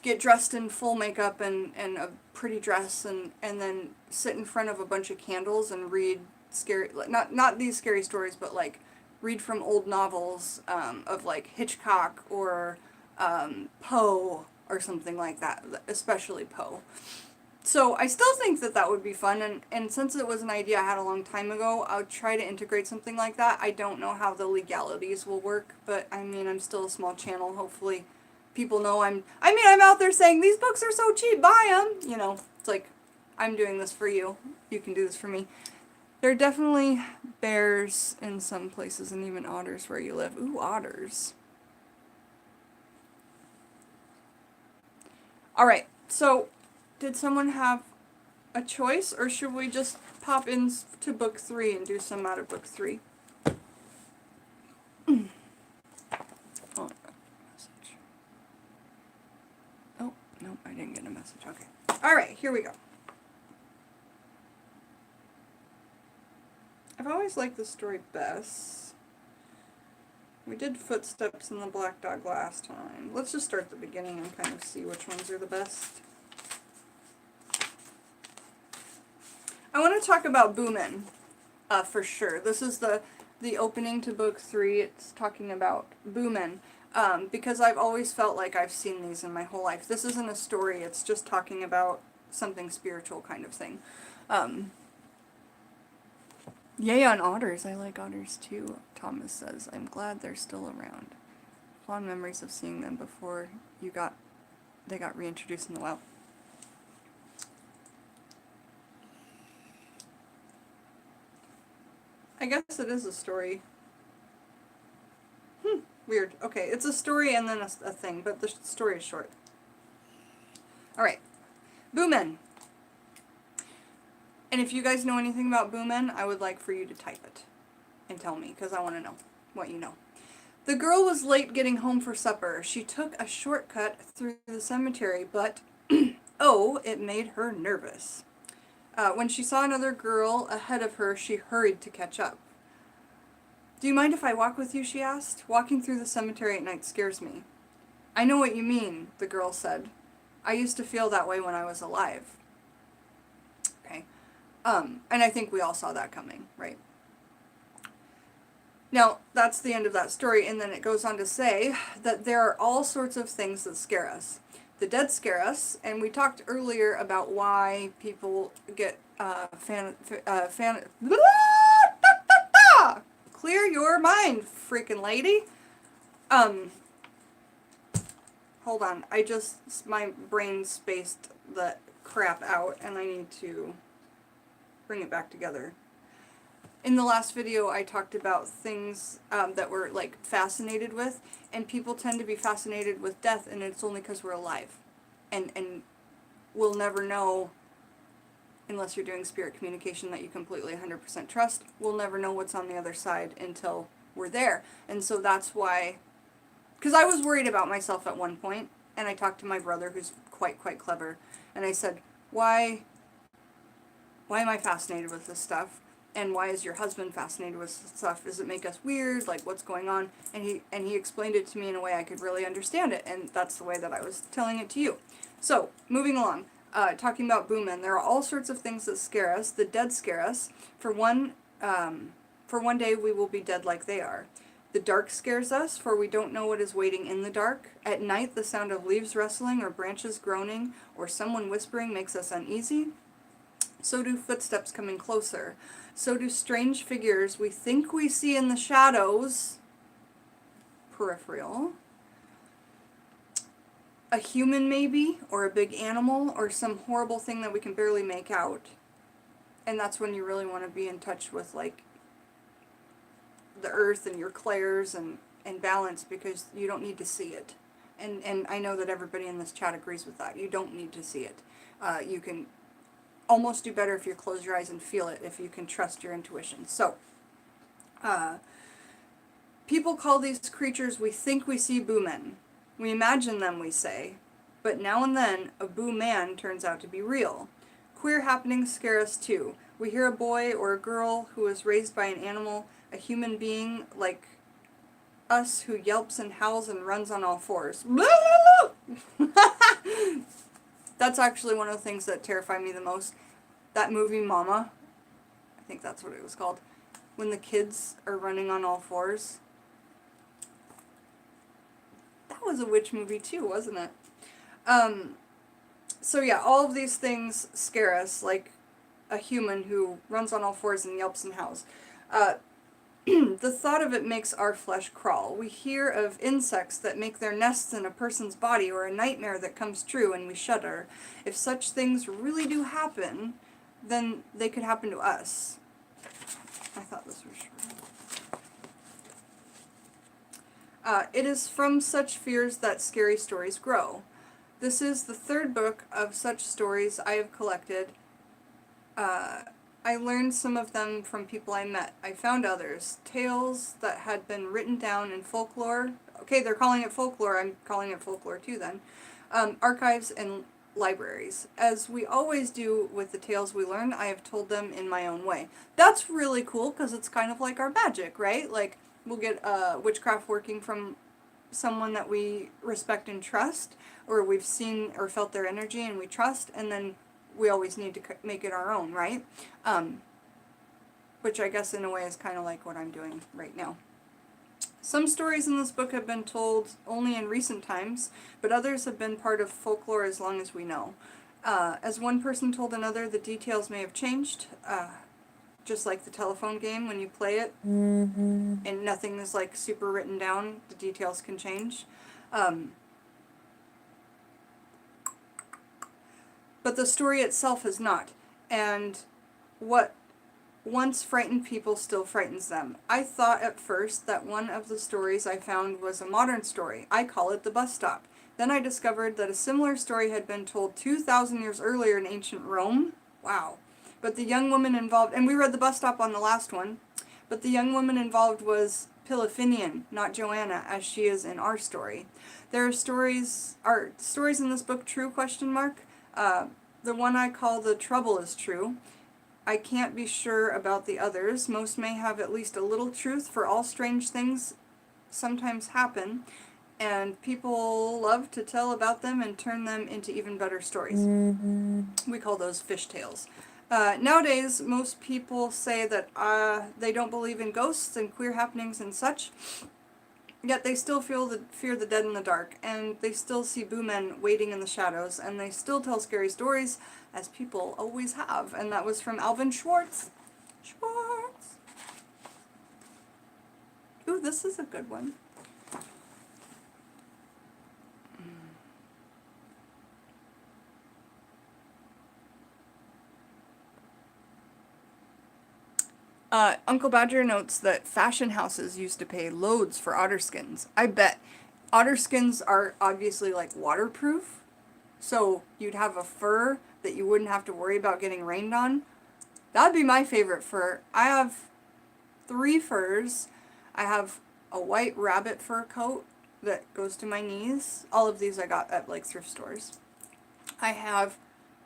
get dressed in full makeup and a pretty dress, and then sit in front of a bunch of candles and read scary, not these scary stories, but, like, read from old novels of, like, Hitchcock or Poe or something like that, especially Poe. So I still think that that would be fun, and since it was an idea I had a long time ago, I'll try to integrate something like that. I don't know how the legalities will work, but I mean, I'm still a small channel. Hopefully people know I'm out there saying, these books are so cheap, buy them! You know, it's like, I'm doing this for you. You can do this for me. There are definitely bears in some places, and even otters where you live. Ooh, otters. Alright, so did someone have a choice, or should we just pop into book 3 and do some out of book 3? Oh, message. Oh, no, I didn't get a message. Okay. Alright, here we go. I've always liked the story best. We did Footsteps in the Black Dog last time. Let's just start at the beginning and kind of see which ones are the best. I want to talk about Boomin, for sure. This is the opening to book 3. It's talking about Boomin, because I've always felt like I've seen these in my whole life. This isn't a story, it's just talking about something spiritual kind of thing. Yay on otters. I like otters too, Thomas says. I'm glad they're still around. Fond memories of seeing them before they got reintroduced in the wild. I guess it is a story. Weird. Okay, it's a story and then a thing, but the story is short. Alright. Boomin. And if you guys know anything about Boomin, I would like for you to type it and tell me, because I want to know what you know. The girl was late getting home for supper. She took a shortcut through the cemetery, but, oh, it made her nervous. When she saw another girl ahead of her, she hurried to catch up. Do you mind if I walk with you, she asked. Walking through the cemetery at night scares me. I know what you mean, the girl said. I used to feel that way when I was alive. Okay. And I think we all saw that coming, right? Now, that's the end of that story, and then it goes on to say that there are all sorts of things that scare us. The dead scare us, and we talked earlier about why people get clear your mind, freaking lady. Hold on, my brain spaced the crap out, and I need to bring it back together. In the last video, I talked about things that we're like fascinated with, and people tend to be fascinated with death, and it's only because we're alive. And we'll never know, unless you're doing spirit communication that you completely 100% trust, we'll never know what's on the other side until we're there. And so that's why, because I was worried about myself at one point, and I talked to my brother, who's quite clever, and I said, why am I fascinated with this stuff? And why is your husband fascinated with stuff? Does it make us weird? Like, what's going on? And he explained it to me in a way I could really understand it, and that's the way that I was telling it to you. So, moving along, talking about Boomin, there are all sorts of things that scare us. The dead scare us. For one day we will be dead like they are. The dark scares us, for we don't know what is waiting in the dark. At night, the sound of leaves rustling or branches groaning or someone whispering makes us uneasy. So do footsteps coming closer. So do strange figures we think we see in the shadows, peripheral. A human maybe, or a big animal, or some horrible thing that we can barely make out. And that's when you really want to be in touch with, like, the earth and your clairs and balance, because you don't need to see it. And I know that everybody in this chat agrees with that. You don't need to see it. You can almost do better if you close your eyes and feel it, if you can trust your intuition. So, people call these creatures we think we see Boomin. We imagine them, we say, but now and then a Boo Man turns out to be real. Queer happenings scare us too. We hear a boy or a girl who was raised by an animal, a human being like us who yelps and howls and runs on all fours. That's actually one of the things that terrify me the most. That movie Mama, I think that's what it was called, when the kids are running on all fours. That was a witch movie too, wasn't it? So yeah, all of these things scare us, like a human who runs on all fours and yelps and howls. Uh, the thought of it makes our flesh crawl. We hear of insects that make their nests in a person's body, or a nightmare that comes true, and we shudder. If such things really do happen, then they could happen to us. I thought this was true. It is from such fears that scary stories grow. This is the third book of such stories I have collected. I learned some of them from people I met. I found others. Tales that had been written down in folklore. Okay, they're calling it folklore. I'm calling it folklore too then. Archives and libraries. As we always do with the tales we learn, I have told them in my own way. That's really cool because it's kind of like our magic, right? Like, we'll get witchcraft working from someone that we respect and trust, or we've seen or felt their energy and we trust, and then we always need to make it our own, right? Which I guess in a way is kind of like what I'm doing right now. Some stories in this book have been told only in recent times, but others have been part of folklore as long as we know. As one person told another, the details may have changed, just like the telephone game when you play it, and nothing is like super written down, the details can change. But the story itself has not, and what once frightened people still frightens them. I thought at first that one of the stories I found was a modern story. I call it The Bus Stop. Then I discovered that a similar story had been told 2,000 years earlier in ancient Rome. Wow. But the young woman involved, and we read The Bus Stop on the last one, but the young woman involved was Pilifinian, not Joanna, as she is in our story. Are stories in this book true, question mark? The one I call The Trouble is true. I can't be sure about the others. Most may have at least a little truth, for all strange things sometimes happen, and people love to tell about them and turn them into even better stories. We call those fish tales. Nowadays, most people say that they don't believe in ghosts and queer happenings and such, yet they still fear the dead in the dark, and they still see boo men waiting in the shadows, and they still tell scary stories, as people always have. And that was from Alvin Schwartz. Schwartz! Ooh, this is a good one. Uncle Badger notes that fashion houses used to pay loads for otter skins. I bet. Otter skins are obviously like waterproof, so you'd have a fur that you wouldn't have to worry about getting rained on. That'd be my favorite fur. I have 3 furs. I have a white rabbit fur coat that goes to my knees. All of these I got at like thrift stores. I have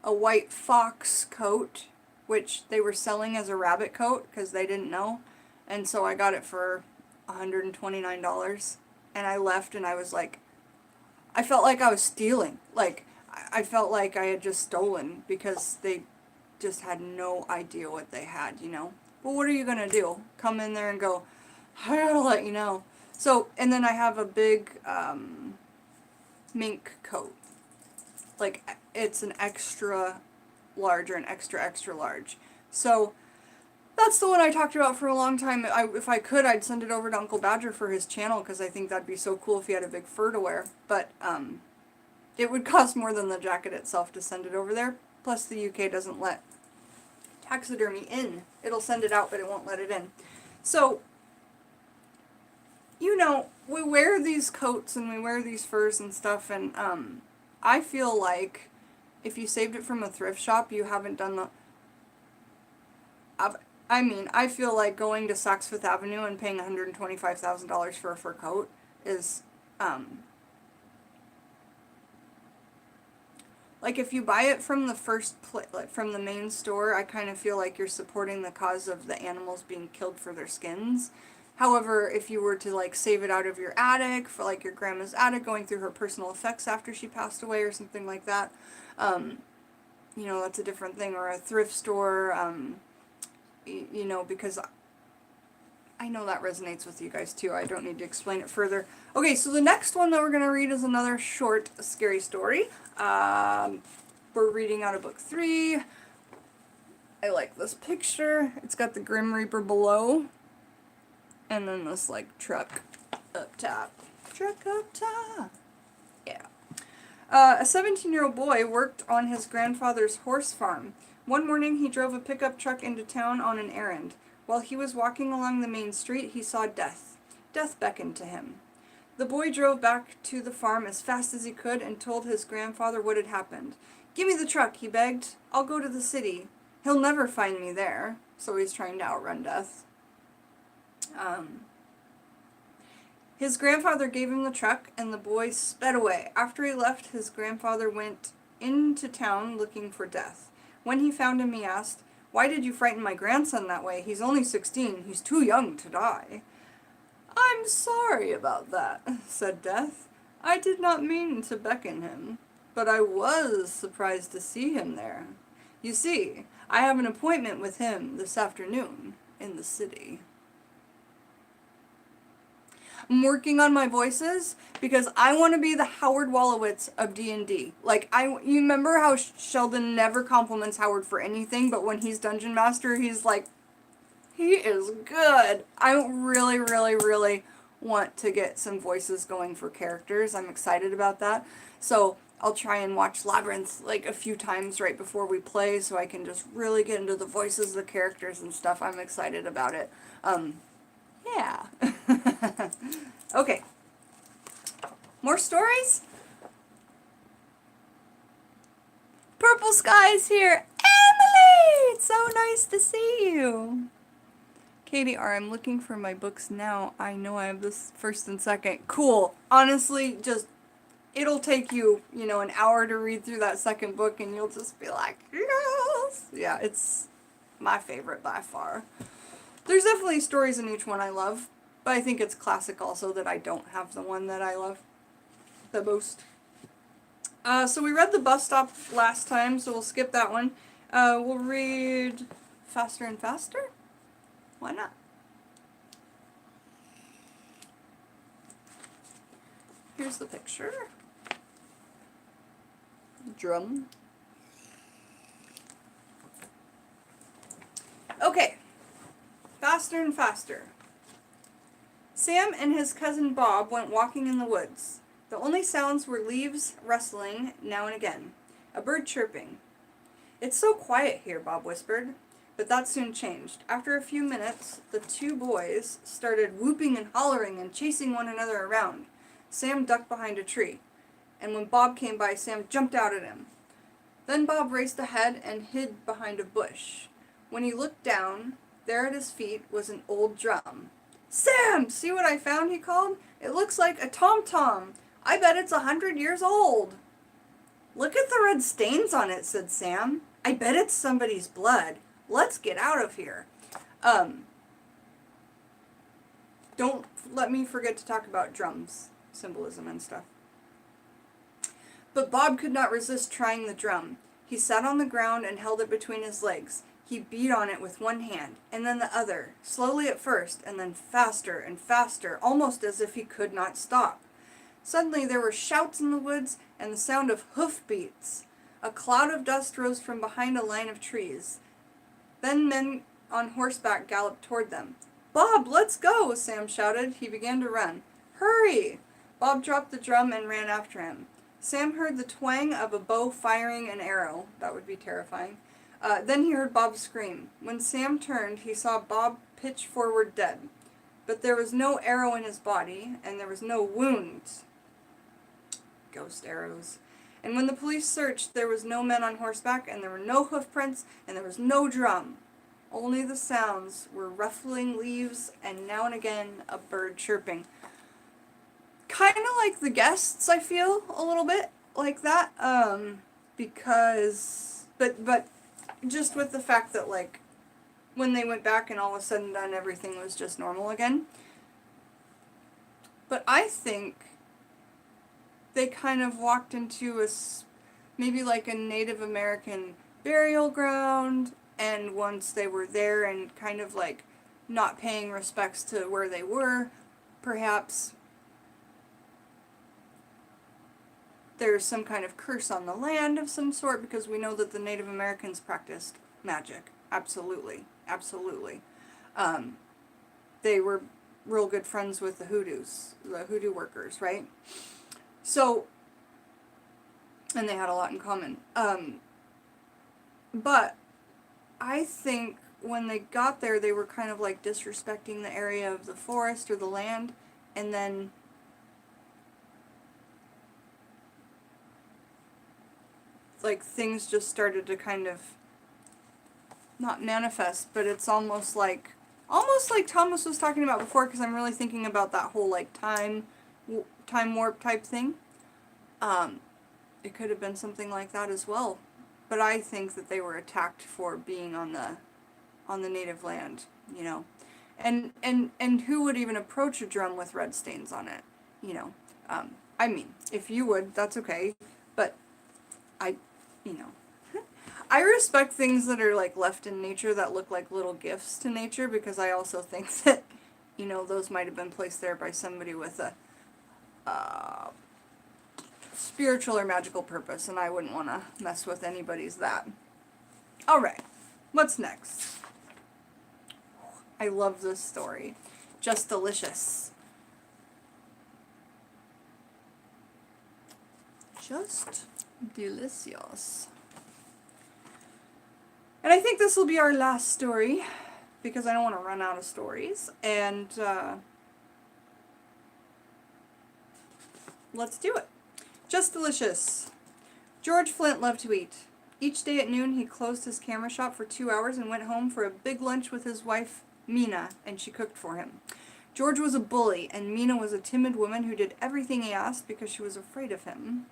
a white fox coat, which they were selling as a rabbit coat because they didn't know. And so I got it for $129. And I left and I was like, I felt like I was stealing. Like, I felt like I had just stolen because they just had no idea what they had, you know? But what are you going to do? Come in there and go, I gotta let you know. So, and then I have a big mink coat. Like, it's an extra large or an extra large. So, that's the one I talked about for a long time. If I could, I'd send it over to Uncle Badger for his channel, because I think that'd be so cool if he had a big fur to wear. But, it would cost more than the jacket itself to send it over there. Plus, the UK doesn't let taxidermy in. It'll send it out, but it won't let it in. So, you know, we wear these coats and we wear these furs and stuff, and I feel like if you saved it from a thrift shop, you haven't done the... I mean, I feel like going to Saks Fifth Avenue and paying $125,000 for a fur coat is, like, if you buy it from the from the main store, I kind of feel like you're supporting the cause of the animals being killed for their skins. However, if you were to, like, save it out of your attic, for, like, your grandma's attic, going through her personal effects after she passed away or something like that, you know, that's a different thing. Or a thrift store, you know, because I know that resonates with you guys too. I don't need to explain it further. Okay, so the next one that we're going to read is another short, scary story. We're reading out of book 3. I like this picture. It's got the Grim Reaper below. And then this, like, truck up top. Truck up top. Yeah. A 17-year-old boy worked on his grandfather's horse farm. One morning, he drove a pickup truck into town on an errand. While he was walking along the main street, he saw Death. Death beckoned to him. The boy drove back to the farm as fast as he could and told his grandfather what had happened. "Give me the truck," he begged. "I'll go to the city. He'll never find me there." So he's trying to outrun Death. His grandfather gave him the truck, and the boy sped away. After he left, his grandfather went into town looking for Death. When he found him, he asked, "Why did you frighten my grandson that way? He's only 16. He's too young to die." "I'm sorry about that," said Death. "I did not mean to beckon him, but I was surprised to see him there. You see, I have an appointment with him this afternoon in the city." I'm working on my voices because I want to be the Howard Wolowitz of D&D. Like, you remember how Sheldon never compliments Howard for anything, but when he's Dungeon Master, he's like, he is good. I really, really, really want to get some voices going for characters. I'm excited about that. So I'll try and watch Labyrinth like a few times right before we play so I can just really get into the voices of the characters and stuff. I'm excited about it. Yeah. Okay. More stories? Purple Skies here. Emily! It's so nice to see you. Katie R., I'm looking for my books now. I know I have this first and second. Cool. Honestly, just, it'll take you, an hour to read through that second book and you'll just be like, yes! Yeah, it's my favorite by far. There's definitely stories in each one I love, but I think it's classic also that I don't have the one that I love the most. So we read The Bus Stop last time, so we'll skip that one. We'll read Faster and Faster? Why not? Here's the picture. Drum. Okay. Faster and Faster. Sam and his cousin Bob went walking in the woods. The only sounds were leaves rustling now and again, a bird chirping. "It's so quiet here," Bob whispered. But that soon changed. After a few minutes, the two boys started whooping and hollering and chasing one another around. Sam ducked behind a tree, and when Bob came by, Sam jumped out at him. Then Bob raced ahead and hid behind a bush. When he looked down, there at his feet was an old drum. "Sam, see what I found?" he called. "It looks like a tom-tom. I bet it's 100 years old." "Look at the red stains on it," said Sam. "I bet it's somebody's blood. Let's get out of here." Don't let me forget to talk about drums, symbolism and stuff. But Bob could not resist trying the drum. He sat on the ground and held it between his legs. He beat on it with one hand, and then the other, slowly at first, and then faster and faster, almost as if he could not stop. Suddenly there were shouts in the woods and the sound of hoofbeats. A cloud of dust rose from behind a line of trees. Then men on horseback galloped toward them. "Bob, let's go!" Sam shouted. He began to run. "Hurry!" Bob dropped the drum and ran after him. Sam heard the twang of a bow firing an arrow. That would be terrifying. Then he heard Bob scream. When Sam turned, he saw Bob pitch forward dead. But there was no arrow in his body, and there was no wound. Ghost arrows. And when the police searched, there was no men on horseback, and there were no hoof prints, and there was no drum. Only the sounds were ruffling leaves, and now and again a bird chirping. Kind of like The Guests, I feel, a little bit like that, because, but just with the fact that, like, when they went back and all of a sudden done, everything was just normal again. But I think they kind of walked into maybe like a Native American burial ground, and once they were there and kind of like not paying respects to where they were, perhaps there's some kind of curse on the land of some sort, because we know that the Native Americans practiced magic. Absolutely. Absolutely. They were real good friends with the hoodoo workers, right? So, and they had a lot in common. But I think when they got there, they were kind of like disrespecting the area of the forest or the land, and then like things just started to kind of not manifest, but it's almost like Thomas was talking about before, because I'm really thinking about that whole like time warp type thing. It could have been something like that as well, but I think that they were attacked for being on the native land, you know, and who would even approach a drum with red stains on it, you know? I mean, if you would, that's okay, but you know, I respect things that are like left in nature that look like little gifts to nature, because I also think that, you know, those might have been placed there by somebody with a spiritual or magical purpose, and I wouldn't want to mess with anybody's that. Alright, what's next? I love this story. Just delicious. Just delicious. And I think this will be our last story, because I don't want to run out of stories, and let's do it. Just delicious. George Flint loved to eat. Each day at noon he closed his camera shop for 2 hours and went home for a big lunch with his wife, Mina, and she cooked for him. George was a bully, and Mina was a timid woman who did everything he asked because she was afraid of him.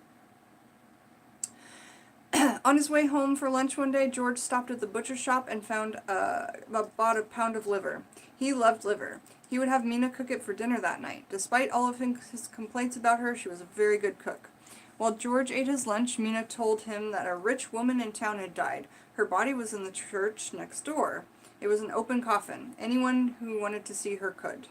On his way home for lunch one day, George stopped at the butcher shop and bought a pound of liver. He loved liver. He would have Mina cook it for dinner that night. Despite all of his complaints about her, she was a very good cook. While George ate his lunch, Mina told him that a rich woman in town had died. Her body was in the church next door. It was an open coffin. Anyone who wanted to see her could.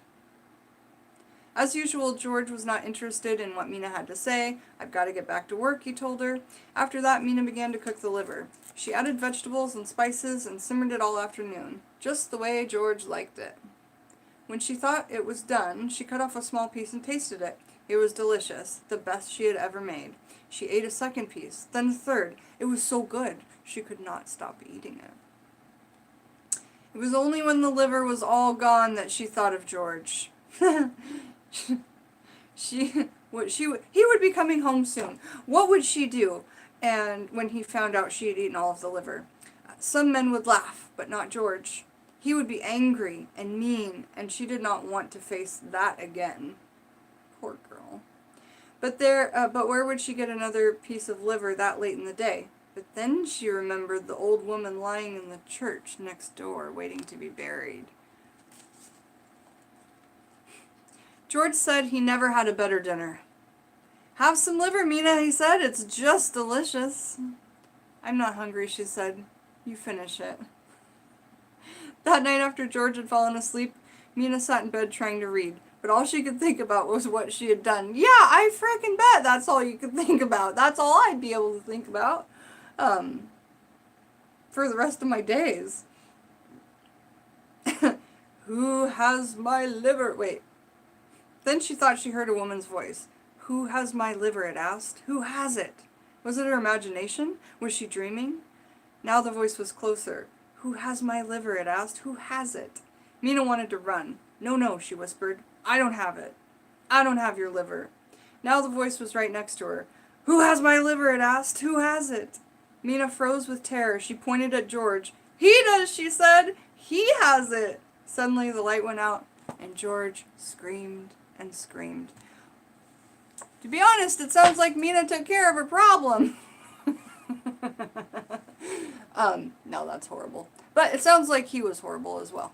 As usual, George was not interested in what Mina had to say. I've got to get back to work, he told her. After that, Mina began to cook the liver. She added vegetables and spices and simmered it all afternoon, just the way George liked it. When she thought it was done, she cut off a small piece and tasted it. It was delicious, the best she had ever made. She ate a second piece, then a third. It was so good, she could not stop eating it. It was only when the liver was all gone that she thought of George. He would be coming home soon. What would she do? And when he found out she had eaten all of the liver, some men would laugh, but not George. He would be angry and mean, and she did not want to face that again. Poor girl. But where would she get another piece of liver that late in the day? But then she remembered the old woman lying in the church next door, waiting to be buried. George said he never had a better dinner. Have some liver, Mina, he said. It's just delicious. I'm not hungry, she said. You finish it. That night after George had fallen asleep, Mina sat in bed trying to read. But all she could think about was what she had done. Yeah, I frickin' bet that's all you could think about. That's all I'd be able to think about. For the rest of my days. Who has my liver? Wait. Then she thought she heard a woman's voice. Who has my liver, it asked. Who has it? Was it her imagination? Was she dreaming? Now the voice was closer. Who has my liver, it asked. Who has it? Mina wanted to run. No, no, she whispered. I don't have it. I don't have your liver. Now the voice was right next to her. Who has my liver, it asked. Who has it? Mina froze with terror. She pointed at George. He does, she said. He has it. Suddenly the light went out, and George screamed and screamed. To be honest, it sounds like Mina took care of her problem. No, that's horrible. But it sounds like he was horrible as well.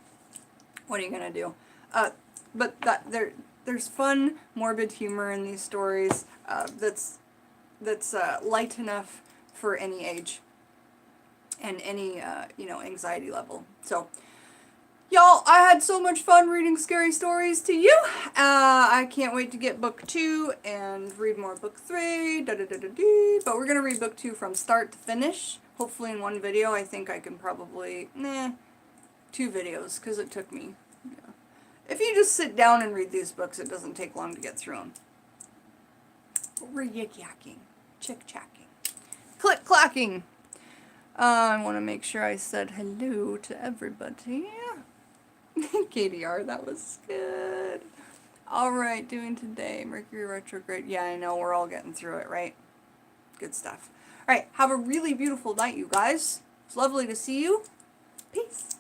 What are you gonna do? But there's fun, morbid humor in these stories that's light enough for any age and any anxiety level. So Y'all, I had so much fun reading scary stories to you. I can't wait to get book 2 and read more book 3. Da, da, da, da, da. But we're going to read book 2 from start to finish. Hopefully in one video. I think I can probably, 2 videos because it took me. Yeah. If you just sit down and read these books, it doesn't take long to get through them. But we're yik-yakking, chick-chacking, click-clacking. I want to make sure I said hello to everybody. KDR, that was good. Alright, doing today. Mercury retrograde. Yeah, I know, we're all getting through it, right? Good stuff. Alright, have a really beautiful night, you guys. It's lovely to see you. Peace.